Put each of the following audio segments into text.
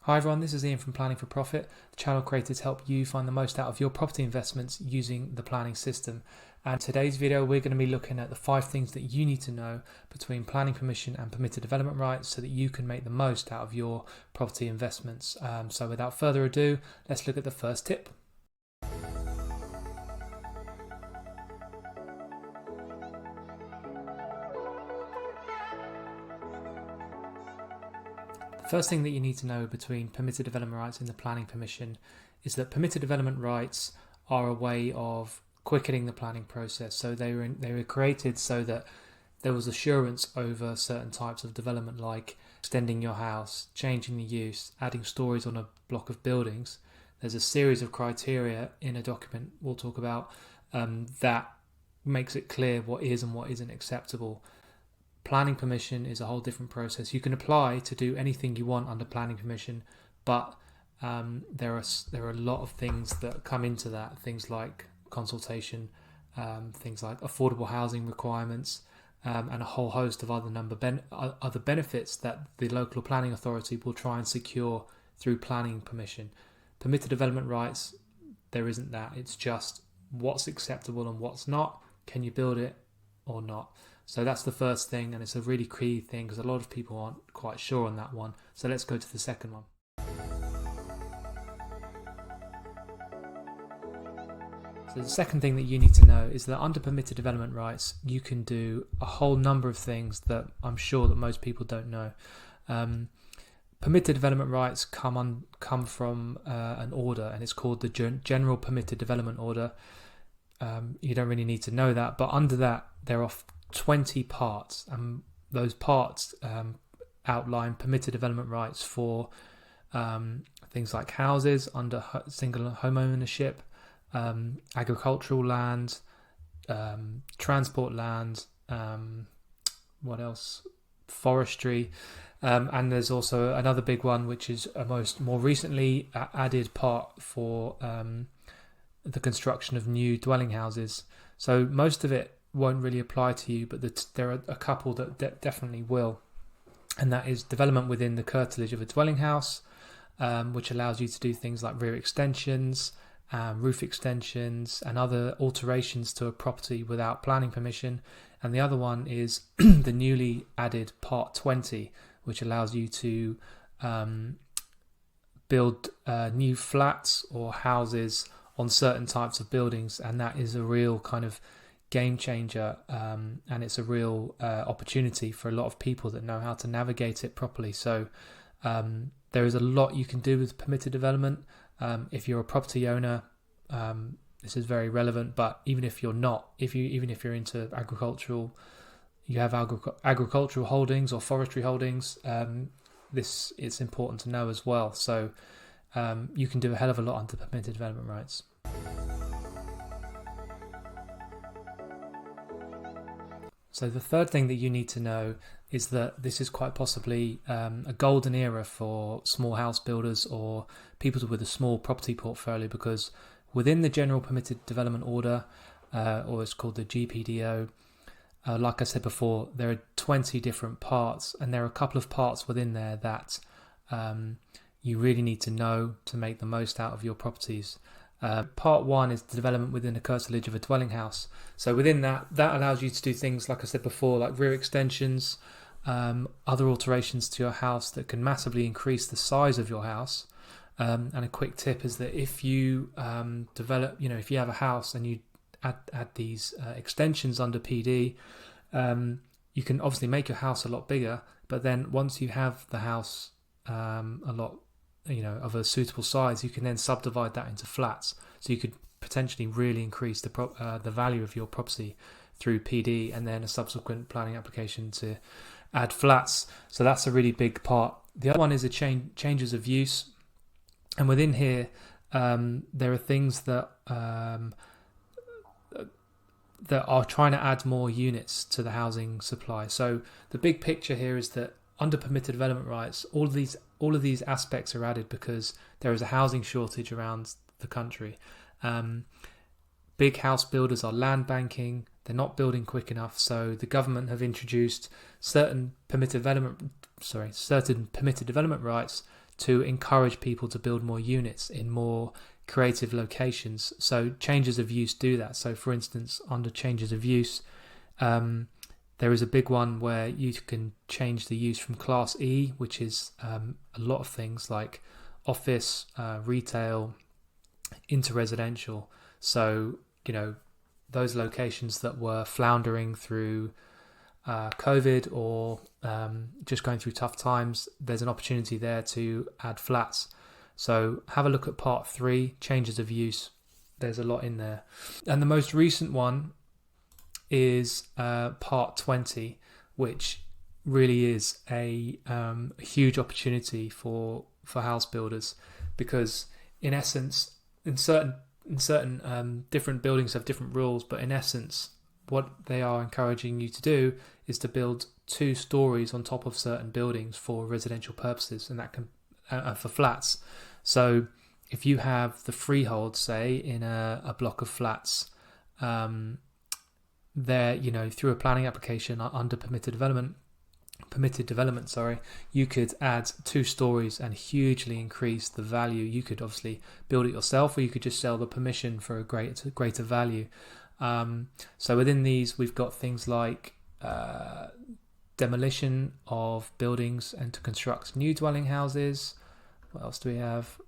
Hi everyone, this is Ian from Planning for Profit, the channel created to help you find the most out of your property investments using the planning system. And today's video, we're going to be looking at the 5 things that you need to know between planning permission and permitted development rights so that you can make the most out of your property investments. So without further ado, let's look at the first tip. First thing that you need to know between permitted development rights and the planning permission is that permitted development rights are a way of quickening the planning process. So they were created so that there was assurance over certain types of development, like extending your house, changing the use, adding stories on a block of buildings. There's a series of criteria in a document we'll talk about that makes it clear what is and what isn't acceptable. Planning permission is a whole different process. You can apply to do anything you want under planning permission, but there are a lot of things that come into that. Things like consultation, things like affordable housing requirements, and a whole host of other benefits that the local planning authority will try and secure through planning permission. Permitted development rights, there isn't that. It's just what's acceptable and what's not. Can you build it or not? So that's the first thing, and it's a really key thing because a lot of people aren't quite sure on that one. So let's go to the second one. So the second thing that you need to know is that under permitted development rights, you can do a whole number of things that I'm sure that most people don't know. Permitted development rights come from an order, and it's called the General Permitted Development Order. You don't really need to know that, but under that there are 20 parts, and those parts outline permitted development rights for things like houses under single home ownership, agricultural land, transport land, what else? Forestry, and there's also another big one which is a more recently added part for the construction of new dwelling houses. So most of it won't really apply to you, but there are a couple that definitely will, and that is development within the curtilage of a dwelling house, which allows you to do things like rear extensions, roof extensions, and other alterations to a property without planning permission. And the other one is the newly added Part 20, which allows you to build new flats or houses on certain types of buildings, and that is a real kind of game changer, and it's a real opportunity for a lot of people that know how to navigate it properly. So there is a lot you can do with permitted development. If you're a property owner, this is very relevant, but even if you're not, even if you're into agricultural, you have agricultural holdings or forestry holdings, it's important to know as well. So you can do a hell of a lot under permitted development rights. So the third thing that you need to know is that this is quite possibly a golden era for small house builders or people with a small property portfolio, because within the General Permitted Development Order, or it's called the GPDO, like I said before, there are 20 different parts, and there are a couple of parts within there that you really need to know to make the most out of your properties. Part 1 is the development within the curtilage of a dwelling house. So within that allows you to do things, like I said before, like rear extensions, other alterations to your house that can massively increase the size of your house. And a quick tip is that if you if you have a house and you add these extensions under PD, you can obviously make your house a lot bigger, but then once you have the house a lot of a suitable size, you can then subdivide that into flats. So you could potentially really increase the value of your property through PD and then a subsequent planning application to add flats. So that's a really big part. The other one is changes of use, and within here there are things that are trying to add more units to the housing supply. So the big picture here is that under permitted development rights, all of these aspects are added because there is a housing shortage around the country. Big house builders are land banking, they're not building quick enough, so the government have introduced certain permitted development rights to encourage people to build more units in more creative locations. So changes of use do that. So for instance, under changes of use, there is a big one where you can change the use from Class E, which is a lot of things like office, retail, into residential. So, those locations that were floundering through COVID or just going through tough times, there's an opportunity there to add flats. So have a look at part 3, changes of use. There's a lot in there. And the most recent one is part 20, which really is a huge opportunity for house builders, because in essence, in certain different buildings have different rules, but in essence, what they are encouraging you to do is to build 2 stories on top of certain buildings for residential purposes, and that can for flats. So if you have the freehold, say in a block of flats, there, through a planning application under permitted development, you could add 2 stories and hugely increase the value. You could obviously build it yourself, or you could just sell the permission for a greater value. So within these, we've got things like demolition of buildings and to construct new dwelling houses. What else do we have?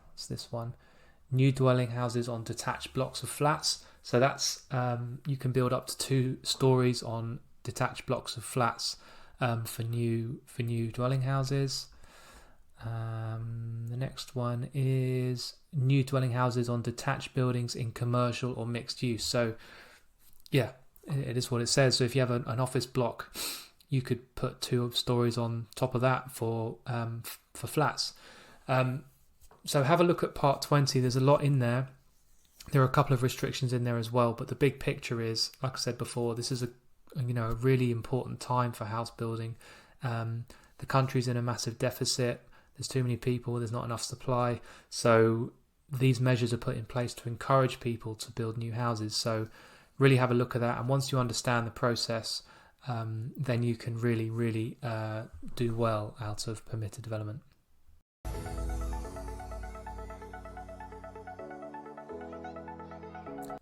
What's this one? New dwelling houses on detached blocks of flats. So that's you can build up to 2 stories on detached blocks of flats for new dwelling houses. The next one is new dwelling houses on detached buildings in commercial or mixed use. So yeah, it is what it says. So if you have an office block, you could put 2 stories on top of that for flats. So have a look at part 20. There's a lot in there. There are a couple of restrictions in there as well, but the big picture is, like I said before, this is a really important time for house building. The country's in a massive deficit. There's too many people. There's not enough supply. So these measures are put in place to encourage people to build new houses. So really have a look at that. And once you understand the process, then you can really do well out of permitted development.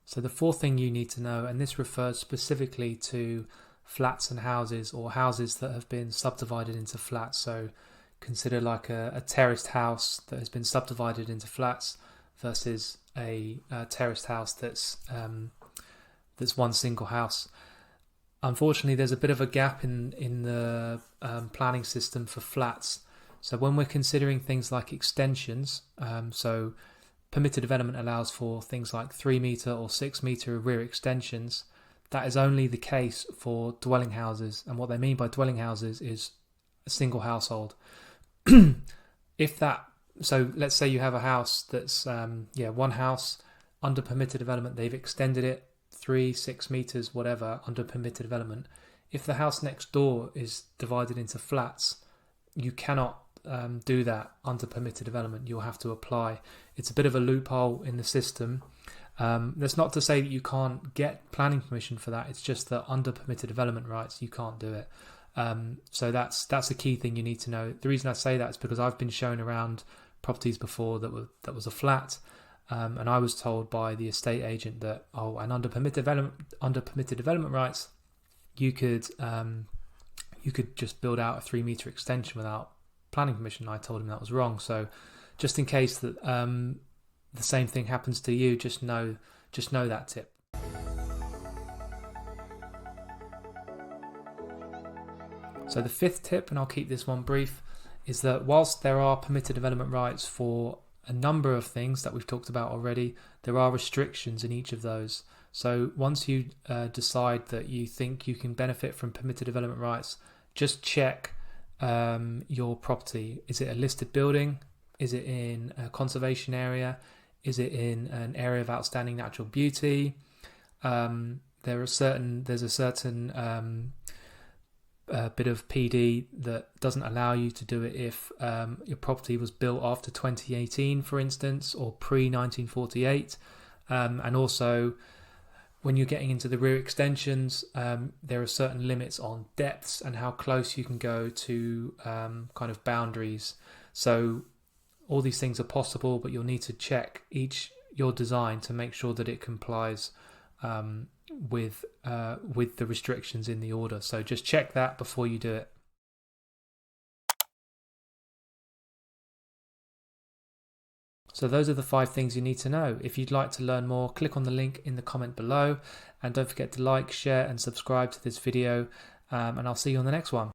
So the 4th thing you need to know, and this refers specifically to flats and houses, or houses that have been subdivided into flats. So consider like a terraced house that has been subdivided into flats versus a terraced house that's one single house. Unfortunately, there's a bit of a gap in the planning system for flats. So when we're considering things like extensions, so permitted development allows for things like 3 metre or 6 metre rear extensions. That is only the case for dwelling houses. And what they mean by dwelling houses is a single household. So let's say you have a house that's, one house under permitted development. They've extended it 3, 6 metres, whatever, under permitted development. If the house next door is divided into flats, you cannot do that under permitted development. You'll have to apply. It's a bit of a loophole in the system. That's not to say that you can't get planning permission for that. It's just that under permitted development rights, you can't do it. So that's a key thing you need to know. The reason I say that is because I've been shown around properties before that was a flat, and I was told by the estate agent that and under permitted development rights, you could just build out a 3 metre extension without planning permission. I told him that was wrong. So just in case that the same thing happens to you, just know that tip. So the 5th tip, and I'll keep this one brief, is that whilst there are permitted development rights for a number of things that we've talked about already, there are restrictions in each of those. So once you decide that you think you can benefit from permitted development rights, just check your property. Is it a listed building? Is it in a conservation area? Is it in an area of outstanding natural beauty? There's a certain bit of PD that doesn't allow you to do it if your property was built after 2018, for instance, or pre-1948. And also When you're getting into the rear extensions, there are certain limits on depths and how close you can go to kind of boundaries. So all these things are possible, but you'll need to check your design to make sure that it complies with the restrictions in the order. So just check that before you do it. So those are the 5 things you need to know. If you'd like to learn more, click on the link in the comment below, and don't forget to like, share and subscribe to this video, and I'll see you on the next one.